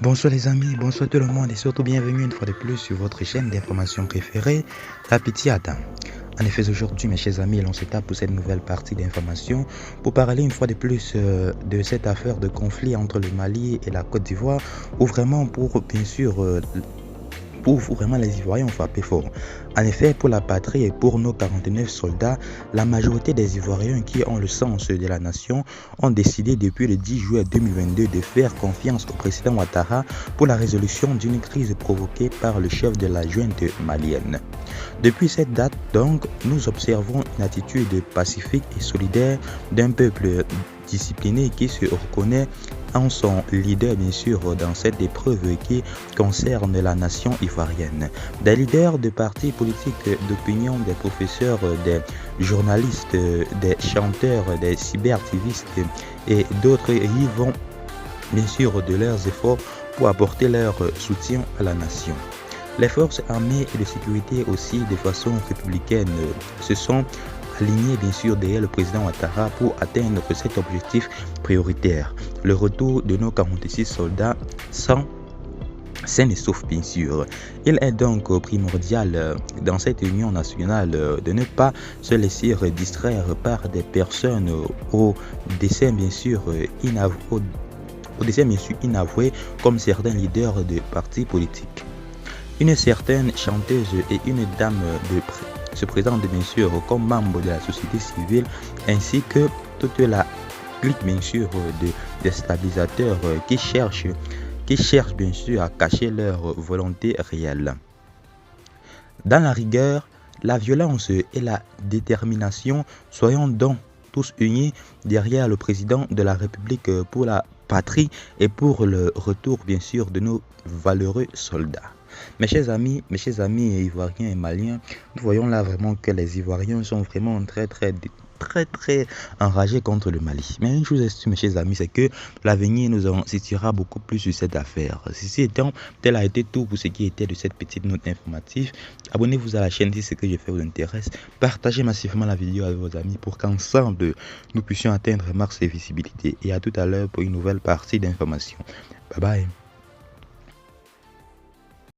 Bonsoir les amis, bonsoir tout le monde et surtout bienvenue une fois de plus sur votre chaîne d'information préférée, La Petite Adam. En effet, aujourd'hui mes chers amis, l'on se tape pour cette nouvelle partie d'information pour parler une fois de plus de cette affaire de conflit entre le Mali et la Côte d'Ivoire ou vraiment pour bien sûr où vraiment les Ivoiriens ont frappé fort. En effet, pour la patrie et pour nos 49 soldats, la majorité des Ivoiriens qui ont le sens de la nation ont décidé depuis le 10 juillet 2022 de faire confiance au président Ouattara pour la résolution d'une crise provoquée par le chef de la junte malienne. Depuis cette date, donc, nous observons une attitude pacifique et solidaire d'un peuple discipliné qui se reconnaît en son leader, bien sûr, dans cette épreuve qui concerne la nation ivoirienne. Des leaders de partis politiques d'opinion, des professeurs, des journalistes, des chanteurs, des cyberactivistes et d'autres y vont bien sûr de leurs efforts pour apporter leur soutien à la nation. Les forces armées et de sécurité aussi de façon républicaine se sont alignées bien sûr derrière le président Ouattara pour atteindre cet objectif prioritaire, le retour de nos 46 soldats sans sains et saufs bien sûr. Il est donc primordial dans cette union nationale de ne pas se laisser distraire par des personnes au dessein bien sûr inavoué comme certains leaders de partis politiques. Une certaine chanteuse et une dame se présentent bien sûr comme membres de la société civile ainsi que toute la clique bien sûr de déstabilisateurs qui cherchent bien sûr à cacher leur volonté réelle. Dans la rigueur, la violence et la détermination, soyons donc tous unis derrière le président de la République pour la patrie et pour le retour bien sûr de nos valeureux soldats. Mes chers amis ivoiriens et maliens, nous voyons là vraiment que les Ivoiriens sont vraiment très enragés contre le Mali. Mais une chose est sûre, mes chers amis, c'est que l'avenir nous en situera beaucoup plus sur cette affaire. Ceci étant, tel a été tout pour ce qui était de cette petite note informative. Abonnez-vous à la chaîne si ce que je fais vous intéresse. Partagez massivement la vidéo avec vos amis pour qu'ensemble nous puissions atteindre max et visibilité. Et à tout à l'heure pour une nouvelle partie d'information. Bye bye.